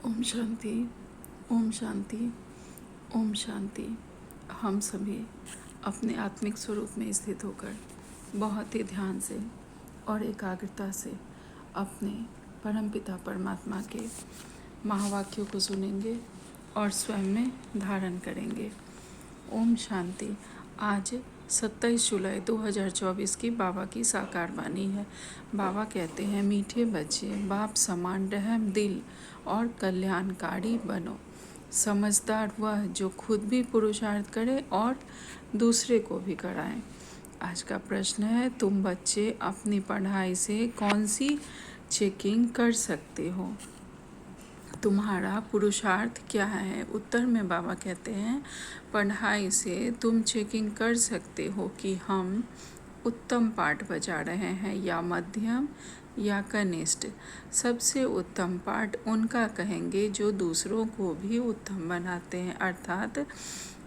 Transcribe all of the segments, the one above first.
ओम शांति। ओम शांति। ओम शांति। हम सभी अपने आत्मिक स्वरूप में स्थित होकर बहुत ही ध्यान से और एकाग्रता से अपने परमपिता परमात्मा के महावाक्यों को सुनेंगे और स्वयं में धारण करेंगे। ओम शांति। आज 27 जुलाई 2024 की बाबा की साकार वाणी है। बाबा कहते हैं, मीठे बच्चे, बाप समान रहम दिल और कल्याणकारी बनो। समझदार वह जो खुद भी पुरुषार्थ करे और दूसरे को भी कराए। आज का प्रश्न है, तुम बच्चे अपनी पढ़ाई से कौन सी चेकिंग कर सकते हो? तुम्हारा पुरुषार्थ क्या है? उत्तर में बाबा कहते हैं, पढ़ाई से तुम चेकिंग कर सकते हो कि हम उत्तम पाठ बजा रहे हैं या मध्यम या कनिष्ठ। सबसे उत्तम पाठ उनका कहेंगे जो दूसरों को भी उत्तम बनाते हैं, अर्थात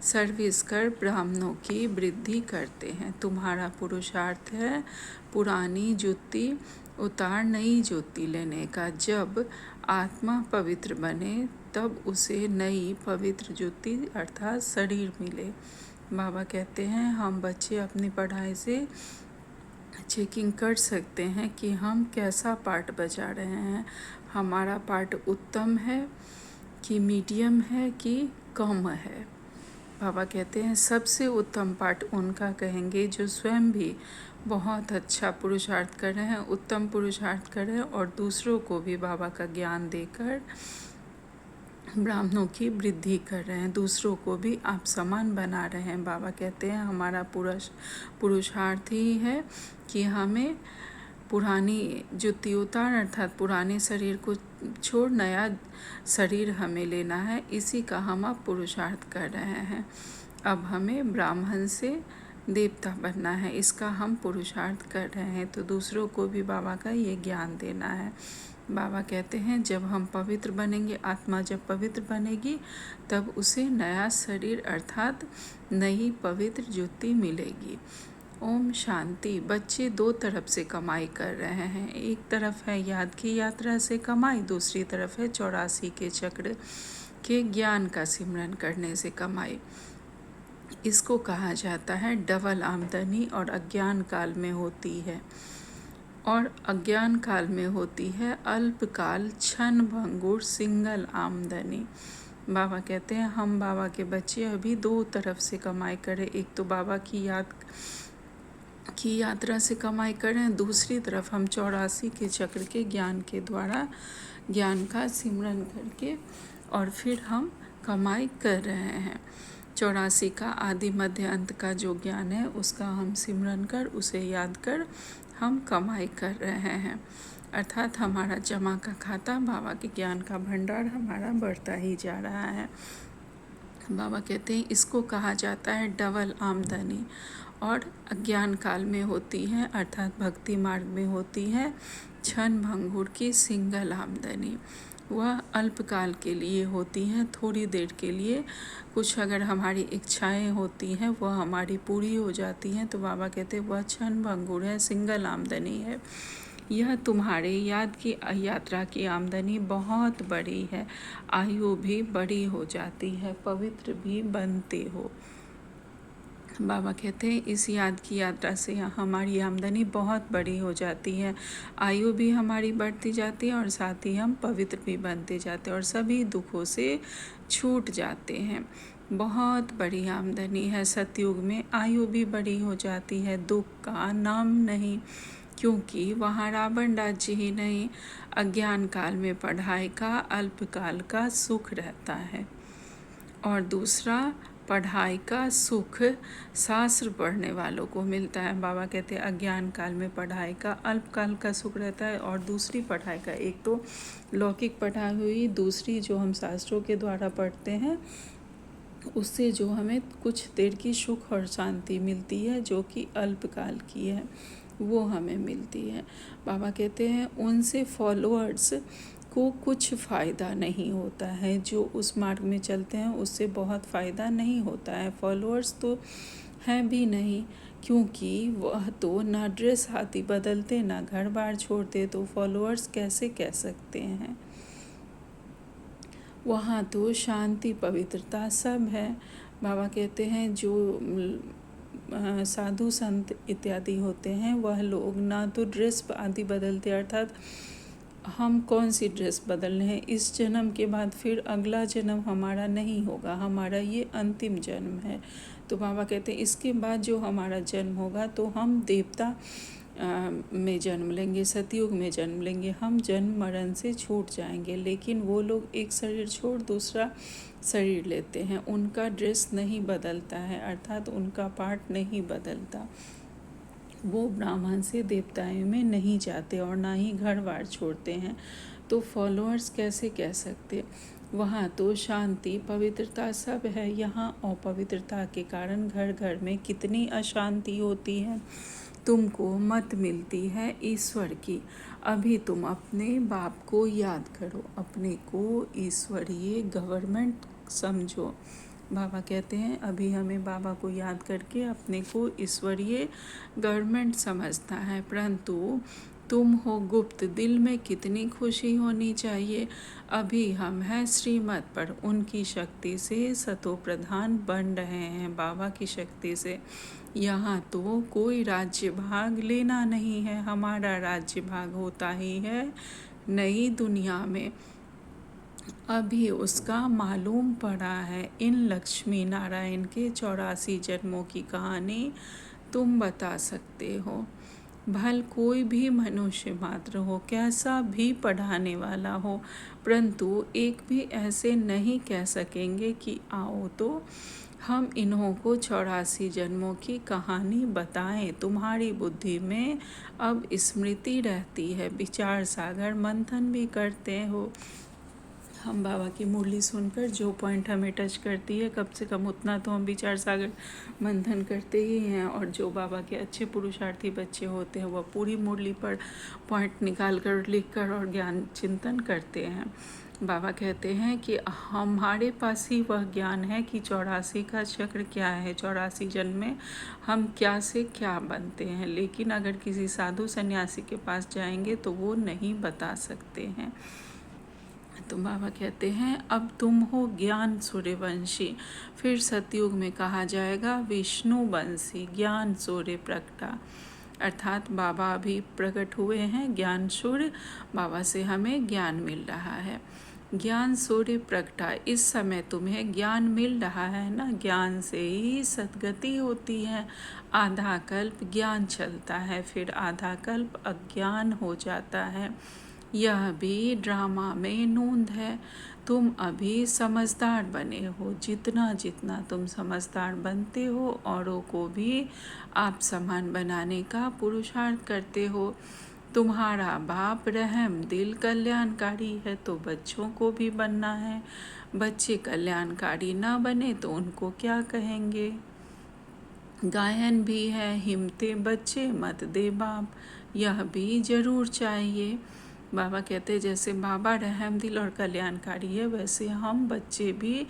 सर्विस कर ब्राह्मणों की वृद्धि करते हैं। तुम्हारा पुरुषार्थ है पुरानी जूती उतार नई जूती लेने का। जब आत्मा पवित्र बने तब उसे नई पवित्र जूती अर्थात शरीर मिले। बाबा कहते हैं, हम बच्चे अपनी पढ़ाई से चेकिंग कर सकते हैं कि हम कैसा पाठ बजा रहे हैं। हमारा पाठ उत्तम है कि मीडियम है कि कम है। बाबा कहते हैं, सबसे उत्तम पाठ उनका कहेंगे जो स्वयं भी बहुत अच्छा पुरुषार्थ कर रहे हैं, उत्तम पुरुषार्थ कर रहे हैं और दूसरों को भी बाबा का ज्ञान देकर ब्राह्मणों की वृद्धि कर रहे हैं, दूसरों को भी आप समान बना रहे हैं। बाबा कहते हैं, हमारा पुरुषार्थ ही है कि हमें पुरानी जूती उतार अर्थात पुराने शरीर को छोड़ नया शरीर हमें लेना है। इसी का हम अब पुरुषार्थ कर रहे हैं। अब हमें ब्राह्मण से देवता बनना है, इसका हम पुरुषार्थ कर रहे हैं। तो दूसरों को भी बाबा का ये ज्ञान देना है। बाबा कहते हैं, जब हम पवित्र बनेंगे, आत्मा जब पवित्र बनेगी तब उसे नया शरीर अर्थात नई पवित्र ज्योति मिलेगी। ओम शांति। बच्चे दो तरफ से कमाई कर रहे हैं। एक तरफ है याद की यात्रा से कमाई, दूसरी तरफ है 84 के चक्र के ज्ञान का सिमरन करने से कमाई। इसको कहा जाता है डबल आमदनी और अज्ञान काल में होती है, और अज्ञान काल में होती है अल्पकाल क्षण भंगुर सिंगल आमदनी। बाबा कहते हैं, हम बाबा के बच्चे अभी दो तरफ से कमाई करें। एक तो बाबा की यात्रा से कमाई करें, दूसरी तरफ हम 84 के चक्र के ज्ञान के द्वारा ज्ञान का सिमरन करके और फिर हम कमाई कर रहे हैं। 84 का आदि मध्य अंत का जो ज्ञान है उसका हम सिमरन कर, उसे याद कर हम कमाई कर रहे हैं। अर्थात हमारा जमा का खाता, बाबा के ज्ञान का भंडार हमारा बढ़ता ही जा रहा है। बाबा कहते हैं, इसको कहा जाता है डबल आमदनी, और अज्ञान काल में होती है अर्थात भक्ति मार्ग में होती है क्षण भंगुर की सिंगल आमदनी। वह अल्पकाल के लिए होती हैं, थोड़ी देर के लिए। कुछ अगर हमारी इच्छाएं होती हैं वह हमारी पूरी हो जाती हैं, तो बाबा कहते हैं वह क्षण भंगुर है, सिंगल आमदनी है। यह तुम्हारे याद की यात्रा की आमदनी बहुत बड़ी है, आयु भी बड़ी हो जाती है, पवित्र भी बनते हो। बाबा कहते हैं, इस याद की यात्रा से हमारी आमदनी बहुत बड़ी हो जाती है, आयु भी हमारी बढ़ती जाती है और साथ ही हम पवित्र भी बनते जाते हैं और सभी दुखों से छूट जाते हैं। बहुत बड़ी आमदनी है। सतयुग में आयु भी बड़ी हो जाती है, दुख का नाम नहीं, क्योंकि वहाँ रावण राज्य ही नहीं, अज्ञान काल में पढ़ाई का अल्पकाल का सुख रहता है। और दूसरा, पढ़ाई का सुख शास्त्र पढ़ने वालों को मिलता है। बाबा कहते हैं, अज्ञान काल में पढ़ाई का अल्पकाल का सुख रहता है और दूसरी पढ़ाई का, एक तो लौकिक पढ़ाई हुई, दूसरी जो हम शास्त्रों के द्वारा पढ़ते हैं उससे जो हमें कुछ देर की सुख और शांति मिलती है जो कि अल्पकाल की है, वो हमें मिलती है। बाबा कहते हैं, उनसे फॉलोअर्स को कुछ फ़ायदा नहीं होता है। जो उस मार्ग में चलते हैं उससे बहुत फ़ायदा नहीं होता है। फॉलोअर्स तो हैं भी नहीं, क्योंकि वह तो ना ड्रेस हाथी बदलते ना घर बार छोड़ते, तो फॉलोअर्स कैसे कह सकते हैं। वहाँ तो शांति पवित्रता सब है। बाबा कहते हैं जो साधु संत इत्यादि होते हैं वह लोग ना तो ड्रेस आदि बदलते, अर्थात हम कौन सी ड्रेस बदलने हैं, इस जन्म के बाद फिर अगला जन्म हमारा नहीं होगा, हमारा ये अंतिम जन्म है। तो बाबा कहते हैं इसके बाद जो हमारा जन्म होगा तो हम देवता में जन्म लेंगे, सतयुग में जन्म लेंगे, हम जन्म मरण से छूट जाएंगे। लेकिन वो लोग एक शरीर छोड़ दूसरा शरीर लेते हैं, उनका ड्रेस नहीं बदलता है, अर्थात उनका पार्ट नहीं बदलता। वो ब्राह्मण से देवताएं में नहीं जाते और ना ही घर बार छोड़ते हैं। तो फॉलोअर्स कैसे कह सकते, वहाँ तो शांति पवित्रता सब है। यहाँ अपवित्रता के कारण घर घर में कितनी अशांति होती है। तुमको मत मिलती है ईश्वर की। अभी तुम अपने बाप को याद करो, अपने को ईश्वरीय गवर्नमेंट समझो। बाबा कहते हैं अभी हमें बाबा को याद करके अपने को ईश्वरीय गवर्नमेंट समझता है, परंतु तुम हो गुप्त, दिल में कितनी खुशी होनी चाहिए। अभी हम हैं श्रीमत पर, उनकी शक्ति से सतो प्रधान बन रहे हैं, बाबा की शक्ति से। यहाँ तो कोई राज्य भाग लेना नहीं है, हमारा राज्य भाग होता ही है नई दुनिया में। अभी उसका मालूम पड़ा है। इन लक्ष्मी नारायण के 84 जन्मों की कहानी तुम बता सकते हो। भल कोई भी मनुष्य मात्र हो, कैसा भी पढ़ाने वाला हो, परंतु एक भी ऐसे नहीं कह सकेंगे कि आओ तो हम इन्हों को 84 जन्मों की कहानी बताएं। तुम्हारी बुद्धि में अब स्मृति रहती है, विचार सागर मंथन भी करते हो। हम बाबा की मुरली सुनकर जो पॉइंट हमें टच करती है, कम से कम उतना तो हम विचार सागर मंथन करते ही हैं। और जो बाबा के अच्छे पुरुषार्थी बच्चे होते हैं वह पूरी मुरली पर पॉइंट निकाल कर, लिख कर और ज्ञान चिंतन करते हैं। बाबा कहते हैं कि हमारे पास ही वह ज्ञान है कि 84 का चक्र क्या है, 84 जन्म में हम क्या से क्या बनते हैं। लेकिन अगर किसी साधु सन्यासी के पास जाएंगे तो वो नहीं बता सकते हैं। तो बाबा कहते हैं अब तुम हो ज्ञान सूर्यवंशी, फिर सतयुग में कहा जाएगा विष्णु वंशी, ज्ञान सूर्य प्रकटा, अर्थात बाबा अभी प्रकट हुए हैं ज्ञान सूर्य, बाबा से हमें ज्ञान मिल रहा है। ज्ञान सूर्य प्रकटा, इस समय तुम्हें ज्ञान मिल रहा है ना, ज्ञान से ही सद्गति होती है। आधा कल्प ज्ञान चलता है, फिर आधा कल्प अज्ञान हो जाता है। यह भी ड्रामा में नूंद है। तुम अभी समझदार बने हो, जितना जितना तुम समझदार बनते हो औरों को भी आप समान बनाने का पुरुषार्थ करते हो। तुम्हारा बाप रहम दिल कल्याणकारी है तो बच्चों को भी बनना है। बच्चे कल्याणकारी ना बने तो उनको क्या कहेंगे। गायन भी है हिम्मते बच्चे मत दे बाप, यह भी जरूर चाहिए। बाबा कहते हैं जैसे बाबा रहम दिल और कल्याणकारी है, वैसे हम बच्चे भी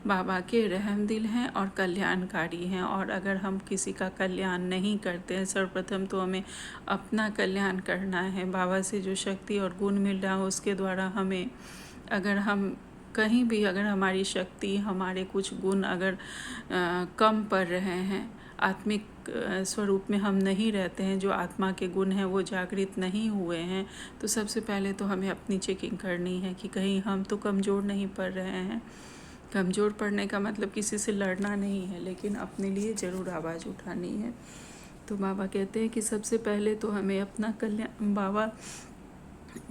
बाबा के रहम दिल हैं और कल्याणकारी हैं। और अगर हम किसी का कल्याण नहीं करते हैं, सर्वप्रथम तो हमें अपना कल्याण करना है। बाबा से जो शक्ति और गुण मिल रहा है उसके द्वारा हमें, अगर हम कहीं भी अगर हमारी शक्ति, हमारे कुछ गुण अगर कम पड़ रहे हैं, आत्मिक स्वरूप में हम नहीं रहते हैं, जो आत्मा के गुण हैं वो जागृत नहीं हुए हैं, तो सबसे पहले तो हमें अपनी चेकिंग करनी है कि कहीं हम तो कमज़ोर नहीं पड़ रहे हैं। कमज़ोर पड़ने का मतलब किसी से लड़ना नहीं है, लेकिन अपने लिए ज़रूर आवाज़ उठानी है। तो बाबा कहते हैं कि सबसे पहले तो हमें अपना कल्याण, बाबा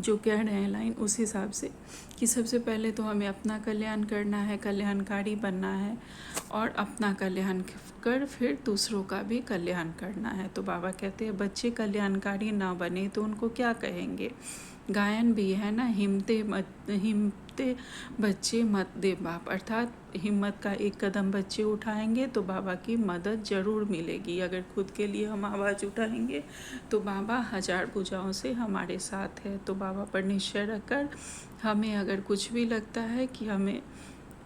जो कह रहे हैं लाइन उस हिसाब से कि सबसे पहले तो हमें अपना कल्याण करना है, कल्याणकारी बनना है, और अपना कल्याण कर फिर दूसरों का भी कल्याण करना है। तो बाबा कहते हैं बच्चे कल्याणकारी ना बने तो उनको क्या कहेंगे। गायन भी है ना, हिम्मते बच्चे मत दे बाप, अर्थात हिम्मत का एक कदम बच्चे उठाएंगे तो बाबा की मदद ज़रूर मिलेगी। अगर खुद के लिए हम आवाज़ उठाएंगे तो बाबा 1000 भुजाओं से हमारे साथ है। तो बाबा पर निश्चय रखकर हमें अगर कुछ भी लगता है कि हमें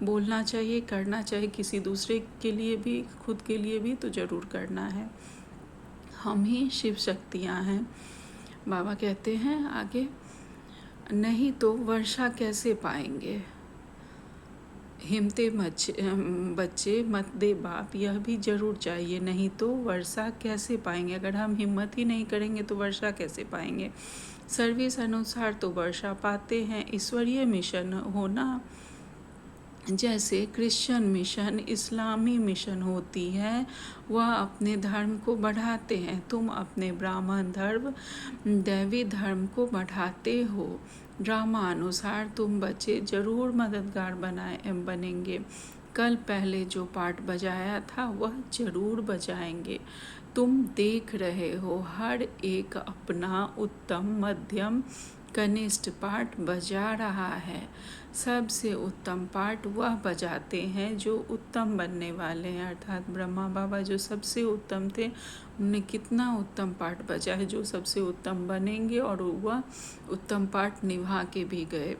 बोलना चाहिए, करना चाहिए, किसी दूसरे के लिए भी, खुद के लिए भी, तो ज़रूर करना है। हम ही शिव शक्तियाँ हैं। बाबा कहते हैं आगे, नहीं तो वर्षा कैसे पाएंगे। हिम्मते बच्चे मत दे बाप, यह भी ज़रूर चाहिए, नहीं तो वर्षा कैसे पाएंगे। अगर हम हिम्मत ही नहीं करेंगे तो वर्षा कैसे पाएंगे। सर्विस अनुसार तो वर्षा पाते हैं। ईश्वरीय मिशन होना जैसे क्रिश्चियन मिशन, इस्लामी मिशन होती है, वह अपने धर्म को बढ़ाते हैं। तुम अपने ब्राह्मण धर्म, दैवी धर्म को बढ़ाते हो। ड्रामा अनुसार तुम बच्चे जरूर मददगार बनेंगे। कल पहले जो पार्ट बजाया था वह जरूर बजाएंगे। तुम देख रहे हो हर एक अपना उत्तम, मध्यम, कनिष्ठ पार्ट बजा रहा है। सबसे उत्तम पार्ट वह बजाते हैं जो उत्तम बनने वाले हैं, अर्थात ब्रह्मा बाबा जो सबसे उत्तम थे, उन्होंने कितना उत्तम पार्ट बजा है, जो सबसे उत्तम बनेंगे और वह उत्तम पार्ट निभा के भी गए।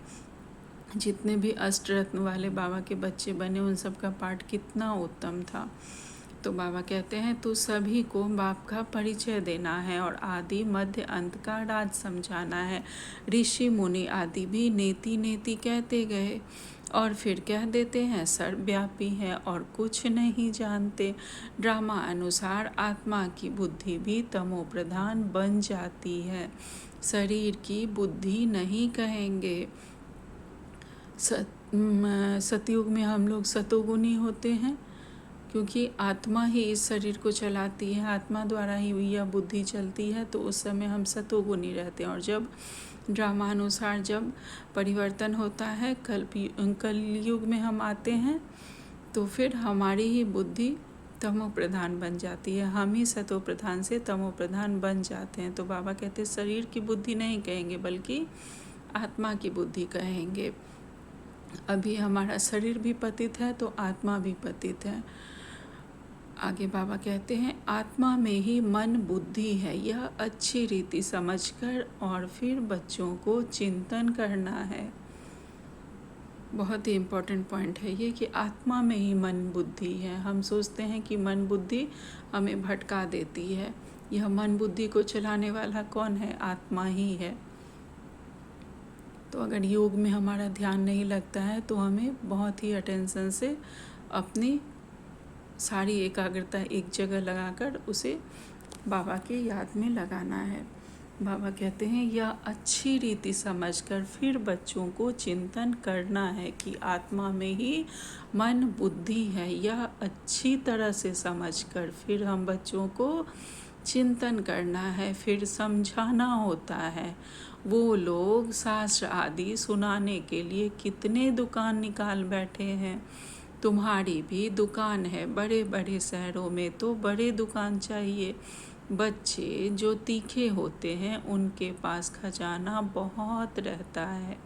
जितने भी अष्टरत्न वाले बाबा के बच्चे बने उन सब का पार्ट कितना उत्तम था। तो बाबा कहते हैं तो सभी को बाप का परिचय देना है और आदि मध्य अंत का राज समझाना है। ऋषि मुनि आदि भी नेति नेति कहते गए और फिर कह देते हैं सर्वव्यापी है और कुछ नहीं जानते। ड्रामा अनुसार आत्मा की बुद्धि भी तमो प्रधान बन जाती है, शरीर की बुद्धि नहीं कहेंगे। सतयुग में हम लोग सतोगुनी होते हैं क्योंकि आत्मा ही इस शरीर को चलाती है, आत्मा द्वारा ही यह बुद्धि चलती है, तो उस समय हम सतोगुनी रहते हैं। और जब ड्रामानुसार जब परिवर्तन होता है, कलयुग में हम आते हैं, तो फिर हमारी ही बुद्धि तमो प्रधान बन जाती है, हम ही सतो प्रधान से तमो प्रधान बन जाते हैं। तो बाबा कहते हैं शरीर की बुद्धि नहीं कहेंगे बल्कि आत्मा की बुद्धि कहेंगे। अभी हमारा शरीर भी पतित है तो आत्मा भी पतित है। आगे बाबा कहते हैं आत्मा में ही मन बुद्धि है, यह अच्छी रीति समझकर और फिर बच्चों को चिंतन करना है। बहुत ही इम्पोर्टेंट पॉइंट है ये कि आत्मा में ही मन बुद्धि है। हम सोचते हैं कि मन बुद्धि हमें भटका देती है, यह मन बुद्धि को चलाने वाला कौन है? आत्मा ही है। तो अगर योग में हमारा ध्यान नहीं लगता है तो हमें बहुत ही अटेंशन से अपनी सारी एकाग्रता एक जगह लगाकर उसे बाबा की याद में लगाना है। बाबा कहते हैं यह अच्छी रीति समझकर फिर बच्चों को चिंतन करना है कि आत्मा में ही मन बुद्धि है। यह अच्छी तरह से समझकर फिर हम बच्चों को चिंतन करना है, फिर समझाना होता है। वो लोग शास्त्र आदि सुनाने के लिए कितने दुकान निकाल बैठे हैं। तुम्हारी भी दुकान है, बड़े बड़े शहरों में तो बड़े दुकान चाहिए। बच्चे जो तीखे होते हैं उनके पास खजाना बहुत रहता है।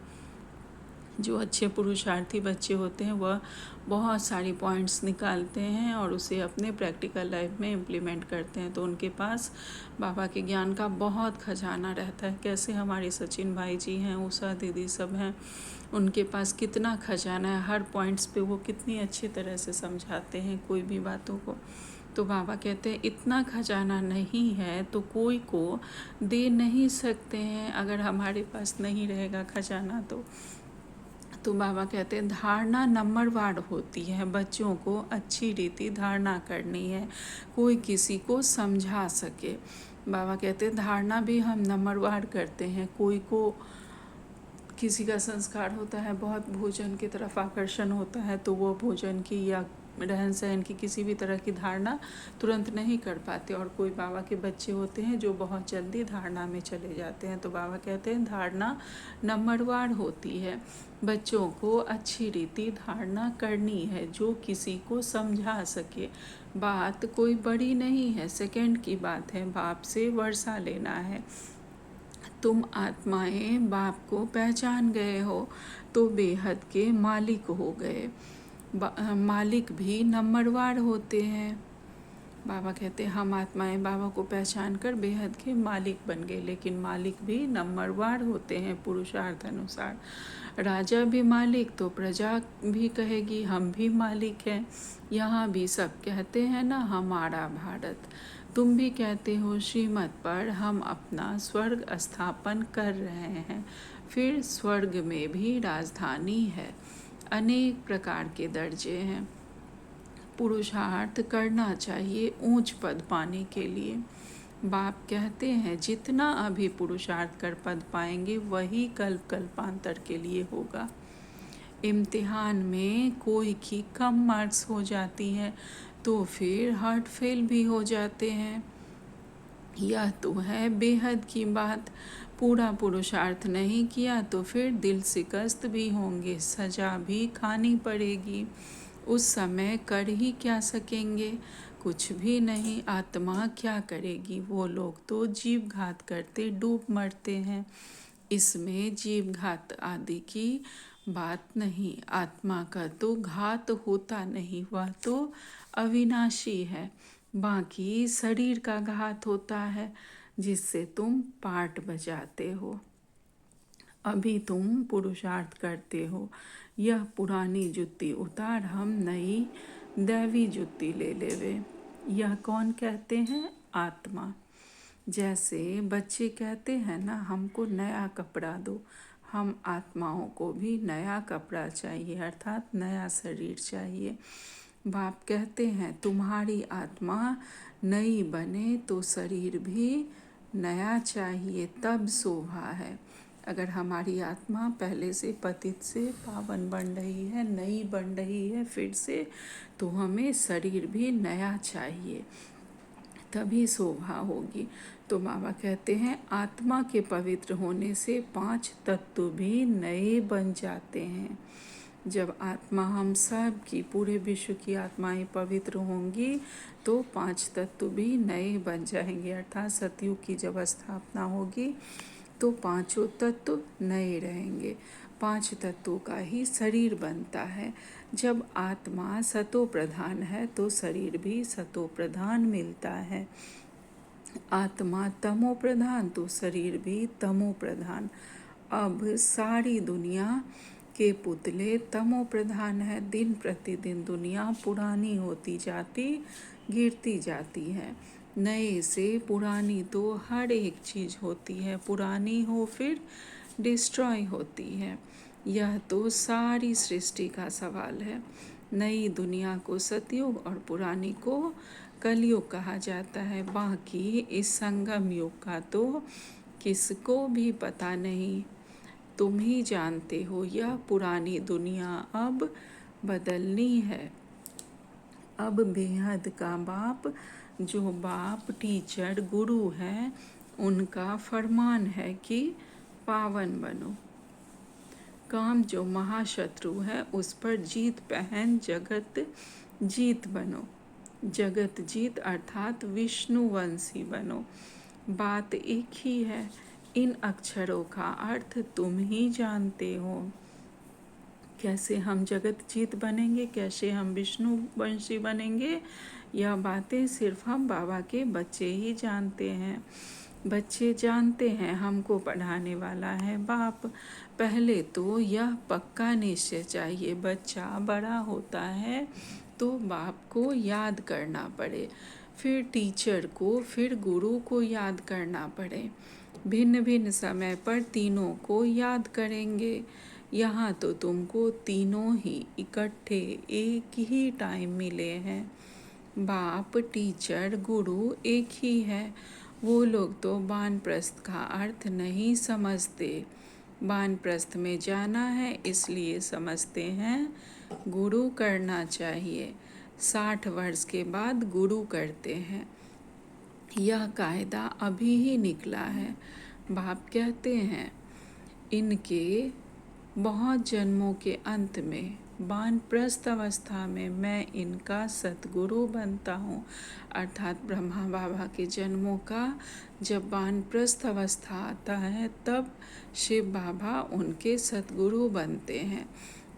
जो अच्छे पुरुषार्थी बच्चे होते हैं वह बहुत सारी पॉइंट्स निकालते हैं और उसे अपने प्रैक्टिकल लाइफ में इम्प्लीमेंट करते हैं, तो उनके पास बाबा के ज्ञान का बहुत खजाना रहता है। कैसे हमारे सचिन भाई जी हैं, उषा दीदी सब हैं, उनके पास कितना खजाना है, हर पॉइंट्स पे वो कितनी अच्छी तरह से समझाते हैं कोई भी बातों को। तो बाबा कहते हैं इतना खजाना नहीं है तो कोई को दे नहीं सकते हैं अगर हमारे पास नहीं रहेगा खजाना। तो बाबा कहते हैं धारणा नंबरवार होती है, बच्चों को अच्छी रीति धारणा करनी है, कोई किसी को समझा सके। बाबा कहते हैं धारणा भी हम नंबरवार करते हैं। कोई को किसी का संस्कार होता है, बहुत भोजन की तरफ आकर्षण होता है, तो वो भोजन की या रहन सहन की किसी भी तरह की धारणा तुरंत नहीं कर पाते। और कोई बाबा के बच्चे होते हैं जो बहुत जल्दी धारणा में चले जाते हैं। तो बाबा कहते हैं धारणा नंबरवार होती है, बच्चों को अच्छी रीति धारणा करनी है, जो किसी को समझा सके। बात कोई बड़ी नहीं है, सेकंड की बात है, बाप से वर्षा लेना है। तुम आत्माएं बाप को पहचान गए हो तो बेहद के मालिक हो गए। मालिक भी नंबरवार होते हैं। बाबा कहते हैं हम आत्माएं बाबा को पहचान कर बेहद के मालिक बन गए, लेकिन मालिक भी नंबरवार होते हैं पुरुषार्थ अनुसार। राजा भी मालिक तो प्रजा भी कहेगी हम भी मालिक हैं। यहाँ भी सब कहते हैं ना हमारा भारत। तुम भी कहते हो श्रीमत पर हम अपना स्वर्ग स्थापन कर रहे हैं, फिर स्वर्ग में भी राजधानी है। अनेक प्रकार के दर्जे हैं। पुरुषार्थ करना चाहिए ऊंच पद पाने के लिए। बाप कहते हैं जितना अभी पुरुषार्थ कर पद पाएंगे वही कल्प कल्पांतर के लिए होगा। इम्तिहान में कोई की कम मार्क्स हो जाती है तो फिर हार्ट फेल भी हो जाते हैं। यह तो है बेहद की बात। पूरा पुरुषार्थ नहीं किया तो फिर दिल शिकस्त भी होंगे, सजा भी खानी पड़ेगी। उस समय कर ही क्या सकेंगे? कुछ भी नहीं। आत्मा क्या करेगी? वो लोग तो जीव घात करते डूब मरते हैं। इसमें जीव घात आदि की बात नहीं। आत्मा का तो घात होता नहीं, वह तो अविनाशी है। बाकी शरीर का घात होता है जिससे तुम पार्ट बजाते हो। अभी तुम पुरुषार्थ करते हो। यह पुरानी जुत्ती उतार, हम नई दैवी जुत्ती ले लेवे। यह कौन कहते हैं? आत्मा। जैसे बच्चे कहते हैं ना, हमको नया कपड़ा दो। हम आत्माओं को भी नया कपड़ा चाहिए, अर्थात नया शरीर चाहिए। बाप कहते हैं तुम्हारी आत्मा नई बने तो शरीर भी नया चाहिए, तब शोभा है। अगर हमारी आत्मा पहले से पतित से पावन बन रही है, नई बन रही है फिर से, तो हमें शरीर भी नया चाहिए, तभी शोभा होगी। तो बाबा कहते हैं आत्मा के पवित्र होने से 5 तत्व भी नए बन जाते हैं। जब आत्मा हम सब की, पूरे विश्व की आत्माएं पवित्र होंगी तो 5 तत्व भी नए बन जाएंगे। अर्थात सतयुग की जब स्थापना होगी तो 5 तत्व नए रहेंगे। 5 तत्वों का ही शरीर बनता है। जब आत्मा सतो प्रधान है तो शरीर भी सतो प्रधान मिलता है। आत्मा तमो प्रधान तो शरीर भी तमो प्रधान। अब सारी दुनिया के पुतले तमो प्रधान है। दिन प्रतिदिन दुनिया पुरानी होती जाती, गिरती जाती है। नए से पुरानी तो हर एक चीज़ होती है, पुरानी हो फिर डिस्ट्रॉय होती है। यह तो सारी सृष्टि का सवाल है। नई दुनिया को सतयुग और पुरानी को कलयुग कहा जाता है। बाकी इस संगम युग का तो किसको भी पता नहीं। तुम ही जानते हो यह पुरानी दुनिया अब बदलनी है। अब बेहद का बाप, जो बाप टीचर गुरु है, उनका फरमान है कि पावन बनो। काम जो महाशत्रु है उस पर जीत पहन जगत जीत बनो। जगत जीत अर्थात विष्णुवंशी बनो। बात एक ही है। इन अक्षरों का अर्थ तुम ही जानते हो। कैसे हम जगत जीत बनेंगे, कैसे हम विष्णुवंशी बनेंगे, यह बातें सिर्फ हम बाबा के बच्चे ही जानते हैं। बच्चे जानते हैं हमको पढ़ाने वाला है बाप। पहले तो यह पक्का निश्चय चाहिए, बच्चा बड़ा होता है तो बाप को याद करना पड़े, फिर टीचर को, फिर गुरु को याद करना पड़े। भिन्न भिन्न समय पर तीनों को याद करेंगे। यहाँ तो तुमको तीनों ही इकट्ठे एक ही टाइम मिले हैं। बाप, टीचर, गुरु एक ही है। वो लोग तो वानप्रस्थ का अर्थ नहीं समझते। वानप्रस्थ में जाना है इसलिए समझते हैं गुरु करना चाहिए। 60 वर्ष के बाद गुरु करते हैं। यह कायदा अभी ही निकला है। बाप कहते हैं इनके बहुत जन्मों के अंत में, वानप्रस्थ अवस्था में मैं इनका सतगुरु बनता हूँ। अर्थात ब्रह्मा बाबा के जन्मों का जब वानप्रस्थ अवस्था आता है तब शिव बाबा उनके सतगुरु बनते हैं।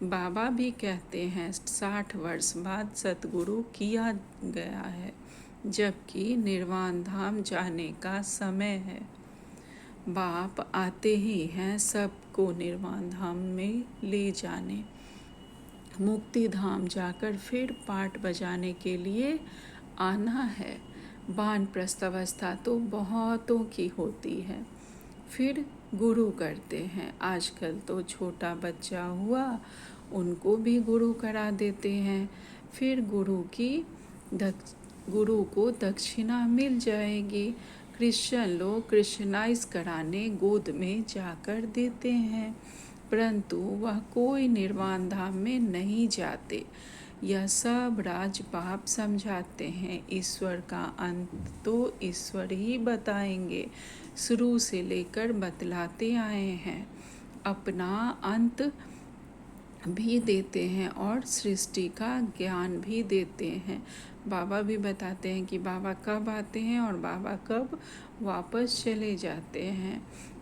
बाबा भी कहते हैं 60 वर्ष बाद सतगुरु किया गया है, जबकि निर्वाण धाम जाने का समय है। बाप आते ही हैं सबको निर्वाण धाम में ले जाने। मुक्ति धाम जाकर फिर पाठ बजाने के लिए आना है। वानप्रस्थ अवस्था तो बहुतों की होती है, फिर गुरु करते हैं। आजकल तो छोटा बच्चा हुआ उनको भी गुरु करा देते हैं। फिर गुरु को दक्षिणा मिल जाएगी। क्रिश्चियन लोग क्रिश्चियनाइज कराने गोद में जाकर देते हैं, परंतु वह कोई निर्वाण धाम में नहीं जाते। यह सब राज पाप समझाते हैं। ईश्वर का अंत तो ईश्वर ही बताएंगे, शुरू से लेकर बतलाते आए हैं। अपना अंत भी देते हैं और सृष्टि का ज्ञान भी देते हैं। बाबा भी बताते हैं कि बाबा कब आते हैं और बाबा कब वापस चले जाते हैं,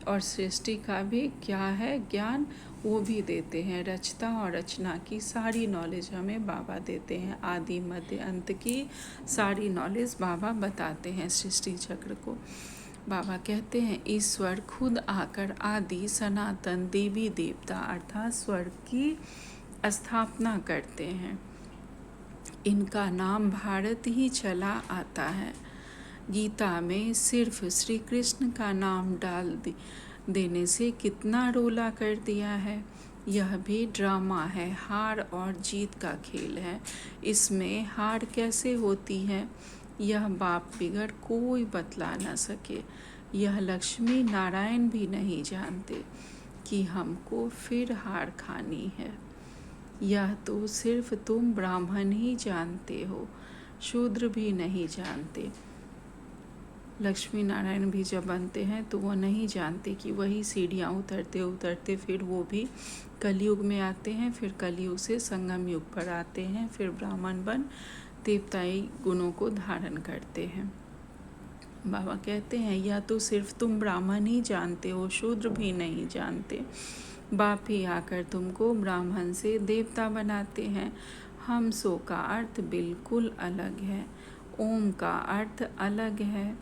और सृष्टि का भी क्या है ज्ञान वो भी देते हैं। रचता और रचना की सारी नॉलेज हमें बाबा देते हैं। आदि मध्य अंत की सारी नॉलेज बाबा बताते हैं सृष्टि चक्र को। बाबा कहते हैं ईश्वर खुद आकर आदि सनातन देवी देवता अर्थात स्वर्ग की स्थापना करते हैं। इनका नाम भारत ही चला आता है। गीता में सिर्फ श्री कृष्ण का नाम डाल देने से कितना रोला कर दिया है। यह भी ड्रामा है, हार और जीत का खेल है। इसमें हार कैसे होती है यह बाप बिगड़ कोई बतला न सके। यह लक्ष्मी नारायण भी नहीं जानते कि हमको फिर हार खानी है। यह तो सिर्फ तुम ब्राह्मण ही जानते हो, शूद्र भी नहीं जानते। लक्ष्मी नारायण भी जब बनते हैं तो वो नहीं जानते कि वही सीढ़ियाँ उतरते उतरते फिर वो भी कलयुग में आते हैं, फिर कलयुग से संगम युग पर आते हैं, फिर ब्राह्मण बन देवताई गुणों को धारण करते हैं। बाबा कहते हैं यह तो सिर्फ तुम ब्राह्मण ही जानते हो, शूद्र भी नहीं जानते। बाप ही आकर तुमको ब्राह्मण से देवता बनाते हैं। हम सो का अर्थ बिल्कुल अलग है, ओम का अर्थ अलग है।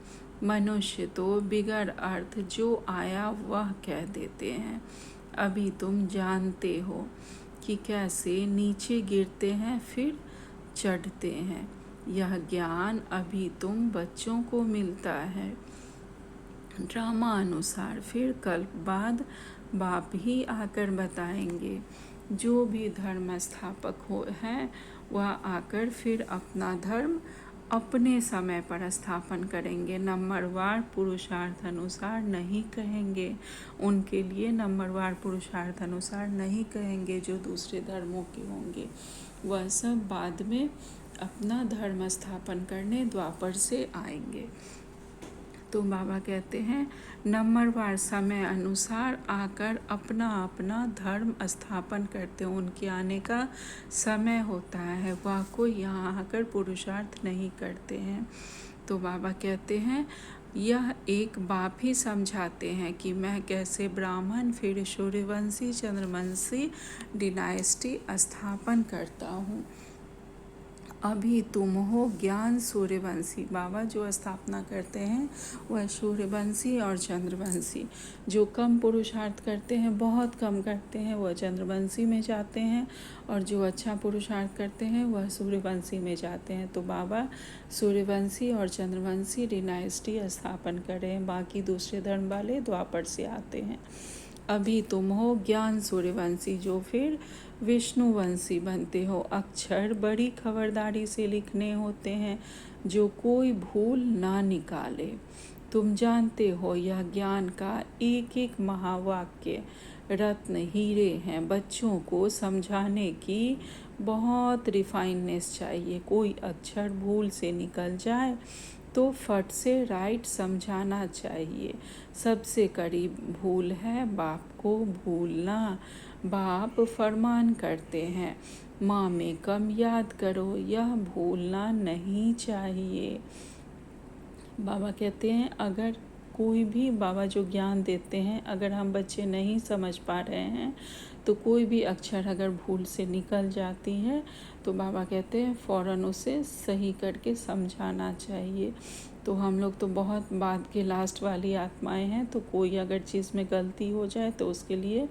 मनुष्य तो बिगड़ अर्थ जो आया वह कह देते हैं। अभी तुम जानते हो कि कैसे नीचे गिरते हैं फिर चढ़ते हैं। यह ज्ञान अभी तुम बच्चों को मिलता है। ड्रामा अनुसार फिर कल्प बाद बाप ही आकर बताएंगे। जो भी धर्म स्थापक हैं वह आकर फिर अपना धर्म अपने समय पर स्थापन करेंगे। नंबरवार पुरुषार्थ अनुसार नहीं कहेंगे, उनके लिए नंबरवार पुरुषार्थ अनुसार नहीं कहेंगे जो दूसरे धर्मों के होंगे। वह सब बाद में अपना धर्म स्थापन करने द्वापर से आएंगे। तो बाबा कहते हैं नंबरवार समय अनुसार आकर अपना अपना धर्म स्थापन करते हैं। उनके आने का समय होता है, वह कोई यहाँ आकर पुरुषार्थ नहीं करते हैं। तो बाबा कहते हैं यह एक बाप ही समझाते हैं कि मैं कैसे ब्राह्मण फिर सूर्यवंशी चंद्रवंशी डिनाइस्टी स्थापन करता हूँ। अभी तुम हो ज्ञान सूर्यवंशी। बाबा जो स्थापना करते हैं वह सूर्यवंशी और चंद्रवंशी। जो कम पुरुषार्थ करते हैं, बहुत कम करते हैं, वह चंद्रवंशी में जाते हैं, और जो अच्छा पुरुषार्थ करते हैं वह सूर्यवंशी में जाते हैं। तो बाबा सूर्यवंशी और चंद्रवंशी डिनाइस्टी स्थापन कर रहे हैं। बाकी दूसरे धर्म वाले द्वापर से आते हैं। अभी तुम हो ज्ञान सूर्यवंशी जो फिर विष्णुवंशी बनते हो। अक्षर बड़ी खबरदारी से लिखने होते हैं जो कोई भूल ना निकाले। तुम जानते हो यह ज्ञान का एक एक महावाक्य रत्न हीरे हैं। बच्चों को समझाने की बहुत रिफाइननेस चाहिए। कोई अक्षर भूल से निकल जाए तो फट से राइट समझाना चाहिए। सबसे करीब भूल है बाप को भूलना। बाप फरमान करते हैं माँ में कम याद करो, यह भूलना नहीं चाहिए। बाबा कहते हैं अगर कोई भी, बाबा जो ज्ञान देते हैं, अगर हम बच्चे नहीं समझ पा रहे हैं तो कोई भी अक्षर अगर भूल से निकल जाती है तो बाबा कहते हैं फ़ौरन उसे सही करके समझाना चाहिए। तो हम लोग तो बहुत बाद के लास्ट वाली आत्माएं हैं, तो कोई अगर चीज़ में गलती हो जाए तो उसके लिए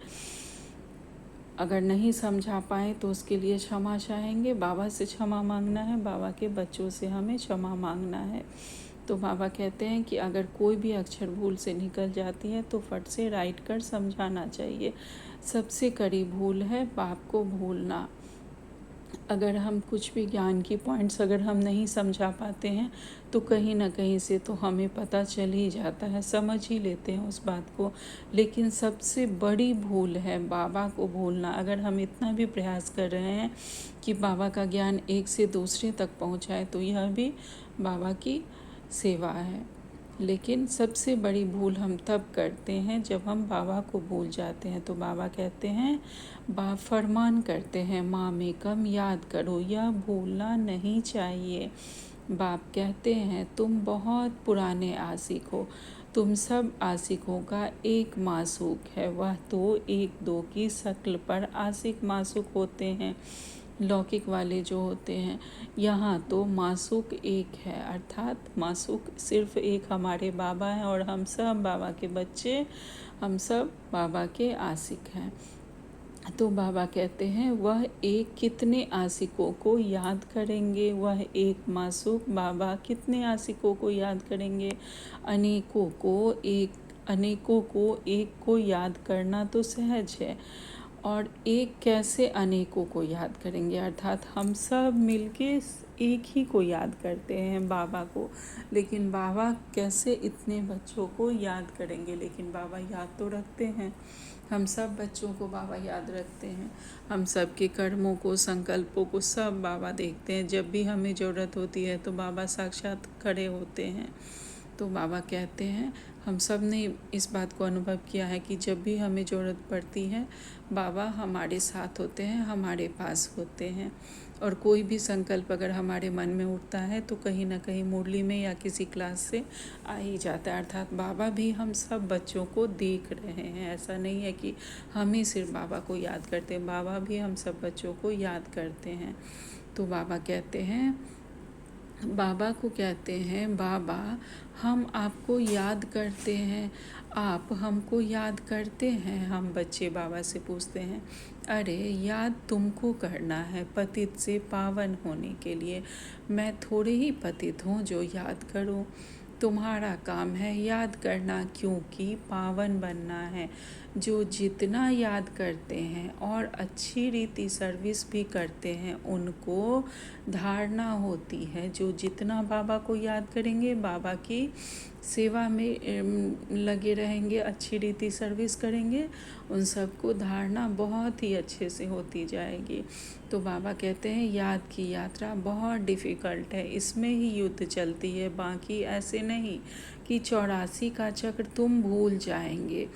अगर नहीं समझा पाए तो उसके लिए क्षमा चाहेंगे। बाबा से क्षमा मांगना है, बाबा के बच्चों से हमें क्षमा मांगना है। तो बाबा कहते हैं कि अगर कोई भी अक्षर भूल से निकल जाती है तो फट से राइट कर समझाना चाहिए। सबसे बड़ी भूल है बाप को भूलना। अगर हम कुछ भी ज्ञान की पॉइंट्स अगर हम नहीं समझा पाते हैं तो कहीं ना कहीं से तो हमें पता चल ही जाता है, समझ ही लेते हैं उस बात को। लेकिन सबसे बड़ी भूल है बाबा को भूलना। अगर हम इतना भी प्रयास कर रहे हैं कि बाबा का ज्ञान एक से दूसरे तक पहुंचाए तो यह भी बाबा की सेवा है। लेकिन सबसे बड़ी भूल हम तब करते हैं जब हम बाबा को भूल जाते हैं। तो बाबा कहते हैं, बाप फरमान करते हैं, माँ में कम याद करो, यह भूलना नहीं चाहिए। बाप कहते हैं, तुम बहुत पुराने आशिक हो, तुम सब आशिकों का एक मासूक है, वह तो एक दो की शक्ल पर आशिक मासूक होते हैं, लौकिक वाले जो होते हैं। यहाँ तो मासूक एक है, अर्थात मासूक सिर्फ एक हमारे बाबा हैं और हम सब बाबा के बच्चे, हम सब बाबा के आशिक हैं। तो बाबा कहते हैं, वह एक कितने आशिकों को याद करेंगे, वह एक मासूक बाबा कितने आशिकों को याद करेंगे। अनेकों को एक को याद करना तो सहज है, और एक कैसे अनेकों को याद करेंगे, अर्थात हम सब मिलके एक ही को याद करते हैं, बाबा को। लेकिन बाबा कैसे इतने बच्चों को याद करेंगे। लेकिन बाबा याद तो रखते हैं, हम सब बच्चों को बाबा याद रखते हैं। हम सब के कर्मों को, संकल्पों को सब बाबा देखते हैं। जब भी हमें ज़रूरत होती है तो बाबा साक्षात खड़े होते हैं। तो बाबा कहते हैं, हम सब ने इस बात को अनुभव किया है कि जब भी हमें ज़रूरत पड़ती है बाबा हमारे साथ होते हैं, हमारे पास होते हैं। और कोई भी संकल्प अगर हमारे मन में उठता है तो कहीं ना कहीं मुरली में या किसी क्लास से आ ही जाता है। अर्थात बाबा भी हम सब बच्चों को देख रहे हैं। ऐसा नहीं है कि हम ही सिर्फ बाबा को याद करते हैं, बाबा भी हम सब बच्चों को याद करते हैं। तो बाबा कहते हैं, बाबा को कहते हैं, बाबा हम आपको याद करते हैं, आप हमको याद करते हैं। हम बच्चे बाबा से पूछते हैं, अरे याद तुमको करना है पतित से पावन होने के लिए, मैं थोड़े ही पतित हूँ जो याद करूँ। तुम्हारा काम है याद करना, क्योंकि पावन बनना है। जो जितना याद करते हैं और अच्छी रीति सर्विस भी करते हैं उनको धारणा होती है। जो जितना बाबा को याद करेंगे, बाबा की सेवा में लगे रहेंगे, अच्छी रीति सर्विस करेंगे, उन सबको धारणा बहुत ही अच्छे से होती जाएगी। तो बाबा कहते हैं, याद की यात्रा बहुत डिफ़िकल्ट है, इसमें ही युद्ध चलती है, बाकी ऐसे नहीं कि 84 का चक्र तुम भूल जाएंगे।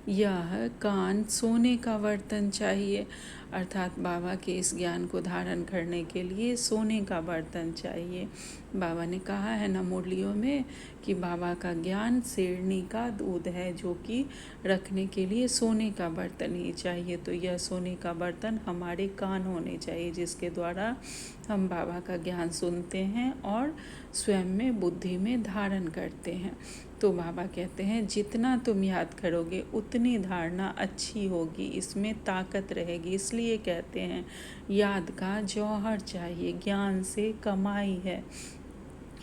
यह कान सोने का बर्तन चाहिए, अर्थात बाबा के इस ज्ञान को धारण करने के लिए सोने का बर्तन चाहिए। बाबा ने कहा है ना मुरलियों में कि बाबा का ज्ञान शेरनी का दूध है, जो कि रखने के लिए सोने का बर्तन ही चाहिए। तो यह सोने का बर्तन हमारे कान होने चाहिए, जिसके द्वारा हम बाबा का ज्ञान सुनते हैं और स्वयं में बुद्धि में धारण करते हैं। तो बाबा कहते हैं, जितना तुम याद करोगे उतनी धारणा अच्छी होगी, इसमें ताकत रहेगी। इसलिए कहते हैं, याद का जौहर चाहिए, ज्ञान से कमाई है।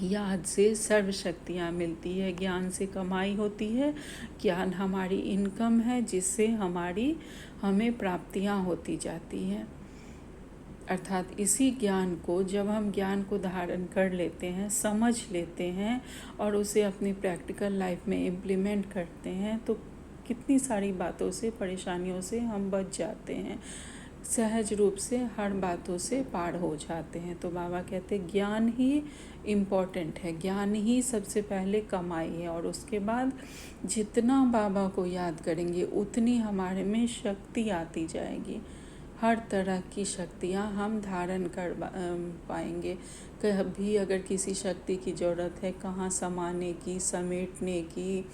याद से सर्व शक्तियाँ मिलती है, ज्ञान से कमाई होती है। ज्ञान हमारी इनकम है, जिससे हमें प्राप्तियाँ होती जाती हैं। अर्थात इसी ज्ञान को जब हम ज्ञान को धारण कर लेते हैं, समझ लेते हैं और उसे अपनी प्रैक्टिकल लाइफ में इम्प्लीमेंट करते हैं, तो कितनी सारी बातों से, परेशानियों से हम बच जाते हैं, सहज रूप से हर बातों से पार हो जाते हैं। तो बाबा कहते हैं, ज्ञान ही इम्पॉर्टेंट है, ज्ञान ही सबसे पहले कमाई है, और उसके बाद जितना बाबा को याद करेंगे उतनी हमारे में शक्ति आती जाएगी। हर तरह की शक्तियाँ हम धारण कर पाएंगे। कभी अगर किसी शक्ति की ज़रूरत है, कहाँ समाने की, समेटने की,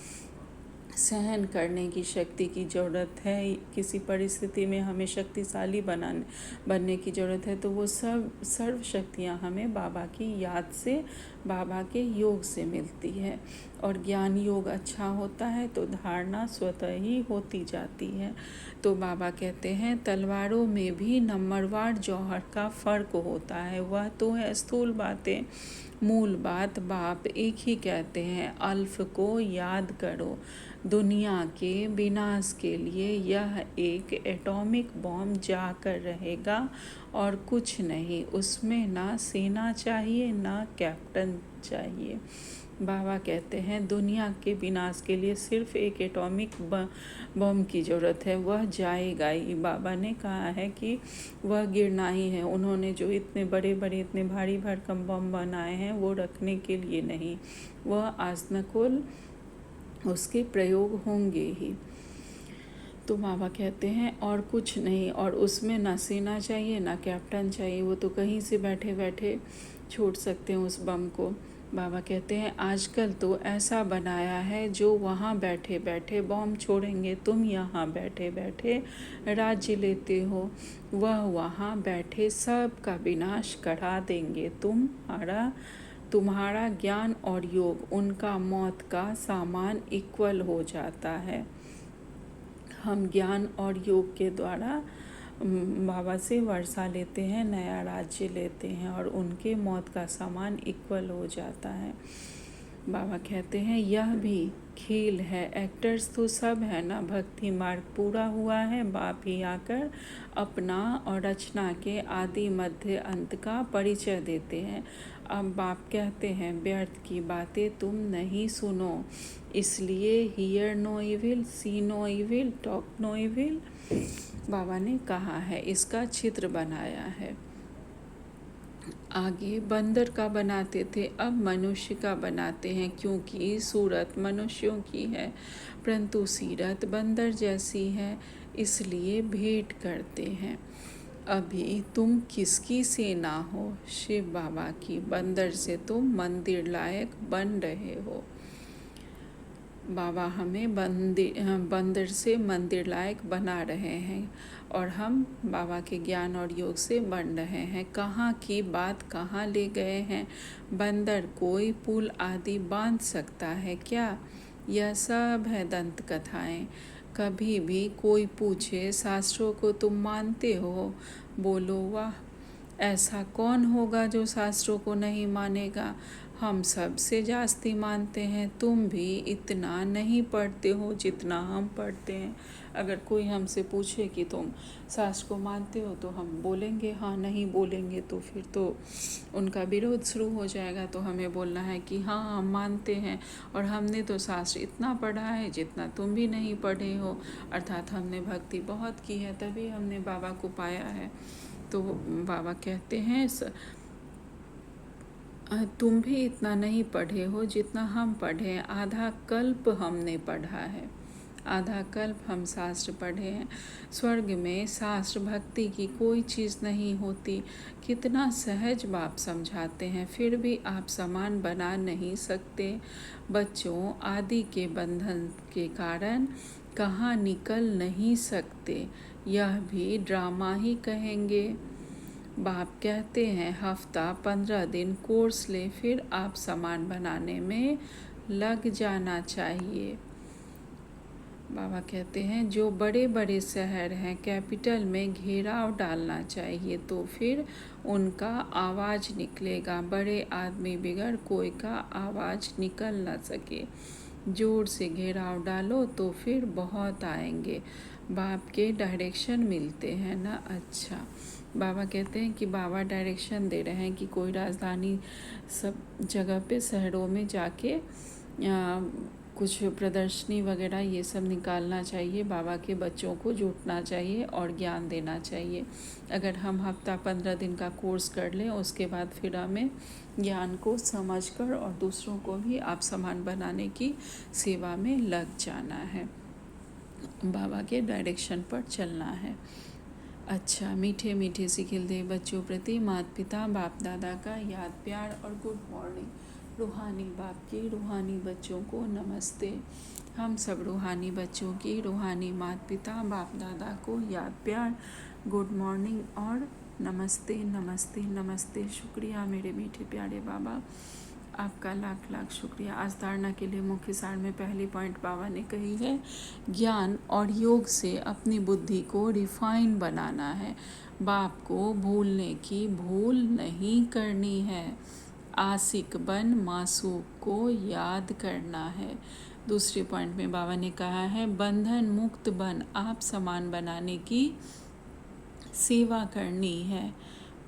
सहन करने की शक्ति की ज़रूरत है, किसी परिस्थिति में हमें शक्तिशाली बनने की ज़रूरत है, तो वो सब सर्व शक्तियाँ हमें बाबा की याद से बाबा के योग से मिलती है। और ज्ञान योग अच्छा होता है तो धारणा स्वतः ही होती जाती है। तो बाबा कहते हैं तलवारों में भी नंबरवार जौहर का फ़र्क होता है, वह तो है स्थूल बातें, मूल बात बाप एक ही कहते हैं, अल्फ को याद करो। दुनिया के विनाश के लिए यह एक एटॉमिक बॉम्ब जाकर रहेगा और कुछ नहीं। उसमें ना सेना चाहिए ना कैप्टन चाहिए। बाबा कहते हैं दुनिया के विनाश के लिए सिर्फ एक एटॉमिक बम की ज़रूरत है, वह जाएगा ही। बाबा ने कहा है कि वह गिरना ही है। उन्होंने जो इतने बड़े बड़े इतने भारी भरकम बम बनाए हैं वो रखने के लिए नहीं, वह आसनकुल उसके प्रयोग होंगे ही। तो बाबा कहते हैं और कुछ नहीं, और उसमें ना सेना चाहिए ना कैप्टन चाहिए, वो तो कहीं से बैठे बैठे छोड़ सकते हैं उस बम को। बाबा कहते हैं आजकल तो ऐसा बनाया है जो वहाँ बैठे बैठे बम छोड़ेंगे, तुम यहाँ बैठे बैठे राज्य लेते हो, वह वहाँ बैठे सब का विनाश करा देंगे। तुम्हारा ज्ञान और योग उनका मौत का सामान इक्वल हो जाता है। हम ज्ञान और योग के द्वारा बाबा से वर्षा लेते हैं, नया राज्य लेते हैं और उनके मौत का सामान इक्वल हो जाता है। बाबा कहते हैं यह भी खेल है, एक्टर्स तो सब है ना। भक्ति मार्ग पूरा हुआ है, बाप ही आकर अपना और रचना के आदि मध्य अंत का परिचय देते हैं। अब बाप कहते हैं व्यर्थ की बातें तुम नहीं सुनो, इसलिए hear no evil, see no evil, talk no evil. बाबा ने कहा है, इसका चित्र बनाया है। आगे बंदर का बनाते थे, अब मनुष्य का बनाते हैं, क्योंकि सूरत मनुष्यों की है परंतु सीरत बंदर जैसी है, इसलिए भेंट करते हैं। अभी तुम किसकी सेना हो? शिव बाबा की। बंदर से तुम मंदिर लायक बन रहे हो। बाबा हमें बंदर से मंदिर लायक बना रहे हैं और हम बाबा के ज्ञान और योग से बन रहे हैं। कहाँ की बात कहाँ ले गए हैं? बंदर कोई पुल आदि बांध सकता है क्या? यह सब है दंत कथाएं। कभी भी कोई पूछे शास्त्रों को तुम मानते हो? बोलो वाह, ऐसा कौन होगा जो शास्त्रों को नहीं मानेगा? हम सबसे जास्ती मानते हैं, तुम भी इतना नहीं पढ़ते हो जितना हम पढ़ते हैं। अगर कोई हमसे पूछे कि तुम शास्त्र को मानते हो तो हम बोलेंगे हाँ, नहीं बोलेंगे तो फिर तो उनका विरोध शुरू हो जाएगा। तो हमें बोलना है कि हाँ हम मानते हैं और हमने तो शास्त्र इतना पढ़ा है जितना तुम भी नहीं पढ़े हो, अर्थात हमने भक्ति बहुत की है तभी हमने बाबा को पाया है। तो बाबा कहते हैं तुम भी इतना नहीं पढ़े हो जितना हम पढ़े, आधा कल्प हमने पढ़ा है, आधा कल्प हम शास्त्र पढ़े हैं। स्वर्ग में शास्त्र भक्ति की कोई चीज़ नहीं होती। कितना सहज बाप समझाते हैं, फिर भी आप समान बना नहीं सकते। बच्चों आदि के बंधन के कारण कहाँ निकल नहीं सकते, यह भी ड्रामा ही कहेंगे। बाप कहते हैं हफ्ता 15 दिन कोर्स ले, फिर आप सामान बनाने में लग जाना चाहिए। बाबा कहते हैं जो बड़े बड़े शहर हैं कैपिटल में घेराव डालना चाहिए, तो फिर उनका आवाज़ निकलेगा। बड़े आदमी बिगड़ कोई का आवाज़ निकल ना सके। जोर से घेराव डालो तो फिर बहुत आएंगे। बाप के डायरेक्शन मिलते हैं ना। अच्छा, बाबा कहते हैं कि बाबा डायरेक्शन दे रहे हैं कि कोई राजधानी सब जगह पे शहरों में जाके कुछ प्रदर्शनी वगैरह ये सब निकालना चाहिए, बाबा के बच्चों को जुटना चाहिए और ज्ञान देना चाहिए। अगर हम हफ्ता 15 दिन का कोर्स कर लें उसके बाद फिर हमें ज्ञान को समझकर और दूसरों को भी आप समान बनाने की सेवा में लग जाना है, बाबा के डायरेक्शन पर चलना है। अच्छा, मीठे मीठे सिखिलते बच्चों प्रति माता पिता बाप दादा का याद प्यार और गुड मॉर्निंग। रूहानी बाप के रूहानी बच्चों को नमस्ते। हम सब रूहानी बच्चों की रूहानी माता पिता बाप दादा को याद प्यार, गुड मॉर्निंग और नमस्ते नमस्ते नमस्ते। शुक्रिया मेरे मीठे प्यारे बाबा। आपका लाख लाख शुक्रिया। आज धारणा के लिए मुख्य सार में पहली पॉइंट बाबा ने कही है, ज्ञान और योग से अपनी बुद्धि को रिफाइन बनाना है। बाप को भूलने की भूल नहीं करनी है। आशिक बन मासूक को याद करना है। दूसरे पॉइंट में बाबा ने कहा है, बंधन मुक्त बन आप समान बनाने की सेवा करनी है।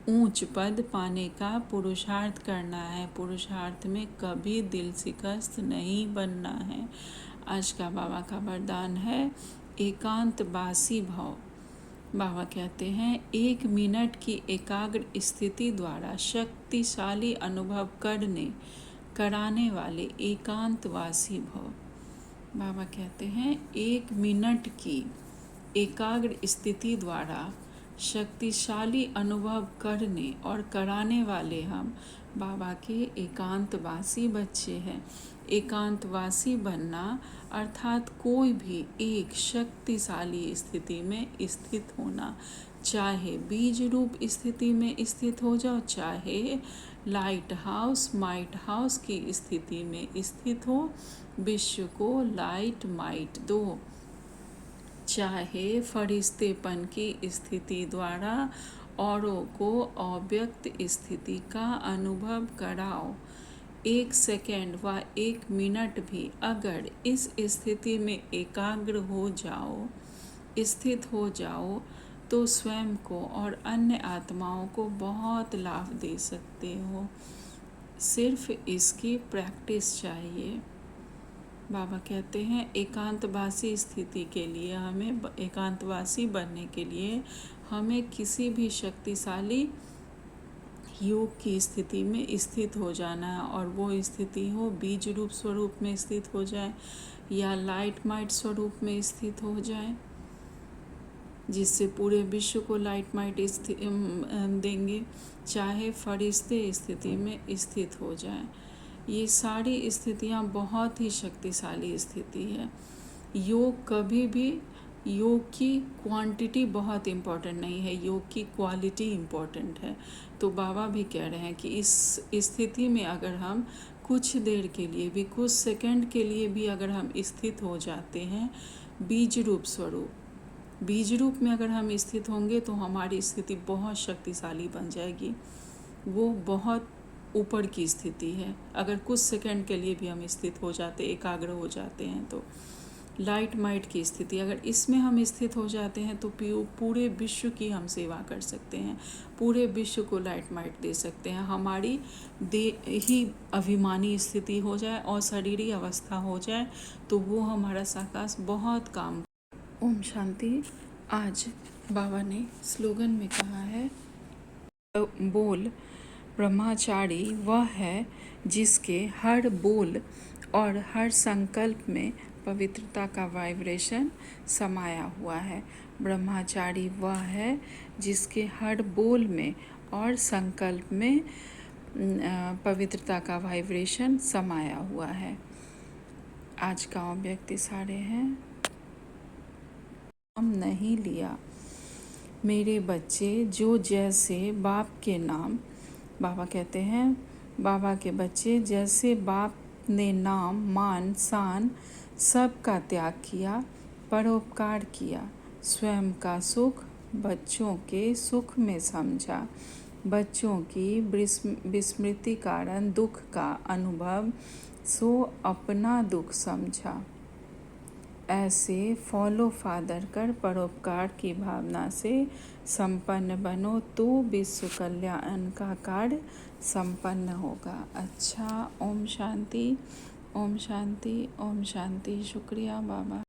ऊंच पद पाने का पुरुषार्थ करना है। पुरुषार्थ में कभी दिल शिकस्त नहीं बनना है। आज का बाबा का वरदान है, एकांतवासी भाव। बाबा कहते हैं, 1 मिनट की एकाग्र स्थिति द्वारा शक्तिशाली अनुभव कराने वाले एकांतवासी भव। बाबा कहते हैं, 1 मिनट की एकाग्र स्थिति द्वारा शक्तिशाली अनुभव करने और कराने वाले हम बाबा के एकांतवासी बच्चे हैं। एकांतवासी बनना अर्थात कोई भी एक शक्तिशाली स्थिति में स्थित होना, चाहे बीज रूप स्थिति में स्थित हो जाओ, चाहे लाइट हाउस माइट हाउस की स्थिति में स्थित हो, विश्व को लाइट माइट दो, चाहे फरिश्तेपन की स्थिति द्वारा औरों को अव्यक्त स्थिति का अनुभव कराओ। 1 सेकेंड व 1 मिनट भी अगर इस स्थिति में एकाग्र हो जाओ, स्थित हो जाओ, तो स्वयं को और अन्य आत्माओं को बहुत लाभ दे सकते हो। सिर्फ इसकी प्रैक्टिस चाहिए। बाबा कहते हैं, एकांतवासी स्थिति के लिए हमें, एकांतवासी बनने के लिए हमें किसी भी शक्तिशाली योग की स्थिति में स्थित हो जाना है। और वो स्थिति हो बीज रूप स्वरूप में स्थित हो जाए या लाइट माइट स्वरूप में स्थित हो जाए, जिससे पूरे विश्व को लाइट माइट देंगे, चाहे फरिश्ते स्थिति में स्थित हो जाए। ये सारी स्थितियाँ बहुत ही शक्तिशाली स्थिति है। योग कभी भी, योग की क्वांटिटी बहुत इम्पोर्टेंट नहीं है, योग की क्वालिटी इम्पोर्टेंट है। तो बाबा भी कह रहे हैं कि इस स्थिति में अगर हम कुछ देर के लिए भी, कुछ सेकंड के लिए भी अगर हम स्थित हो जाते हैं बीज रूप स्वरूप, बीज रूप में अगर हम स्थित होंगे तो हमारी स्थिति बहुत शक्तिशाली बन जाएगी। वो बहुत ऊपर की स्थिति है। अगर कुछ सेकंड के लिए भी हम स्थित हो जाते, एकाग्र हो जाते हैं, तो लाइट माइट की स्थिति अगर इसमें हम स्थित हो जाते हैं तो पूरे विश्व की हम सेवा कर सकते हैं, पूरे विश्व को लाइट माइट दे सकते हैं। हमारी ही अभिमानी स्थिति हो जाए और शरीरी अवस्था हो जाए तो वो हमारा साकाश बहुत काम। ओम शांति। आज बाबा ने स्लोगन में कहा है, बोल ब्रह्मचारी वह है जिसके हर बोल और हर संकल्प में पवित्रता का वाइब्रेशन समाया हुआ है। ब्रह्मचारी वह है जिसके हर बोल में और संकल्प में पवित्रता का वाइब्रेशन समाया हुआ है। आज का व्यक्ति सारे हैं, नाम नहीं लिया मेरे बच्चे जो जैसे बाप के नाम। बाबा कहते हैं, बाबा के बच्चे जैसे बाप ने नाम मान शान सब का त्याग किया, परोपकार किया, स्वयं का सुख बच्चों के सुख में समझा, बच्चों की विस्मृति कारण दुख का अनुभव सो अपना दुख समझा। ऐसे फॉलो फादर कर परोपकार की भावना से संपन्न बनो तो विश्व कल्याण का कार्य संपन्न होगा। अच्छा, ओम शांति, ओम शांति, ओम शांति। शुक्रिया बाबा।